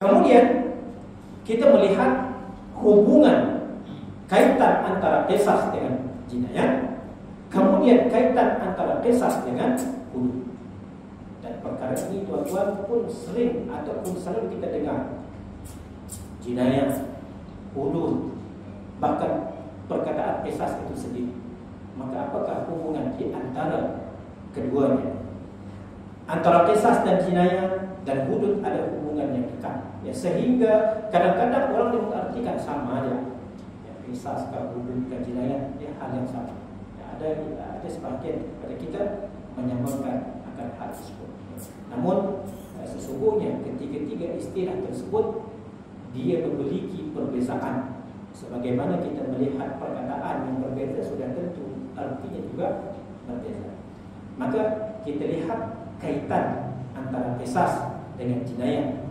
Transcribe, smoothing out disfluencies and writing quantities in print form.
Kemudian kita melihat hubungan kaitan antara qisas dengan jinayah, kemudian kaitan antara qisas dengan hudud. Dan perkara ini tuan-tuan pun sering ataupun selalu kita dengar. Jinayah, hudud, bahkan perkataan qisas itu sendiri. Maka apakah hubungan di antara keduanya? Antara qisas dan jinayah dan hudud ada hubungan yang dekat, ya, sehingga kadang-kadang orang mengartikan sama aja, ya, qisas ke hudud ke jinayah, ya, hal yang sama, ya, ada sebahagian pada kita menyamakan akan hal tersebut. Namun sesungguhnya ketiga-tiga istilah tersebut dia memiliki perbezaan. Sebagaimana kita melihat perkataan yang berbeza, sudah tentu artinya juga berbeza. Maka kita lihat kaitan antara qisas dengan jinayah,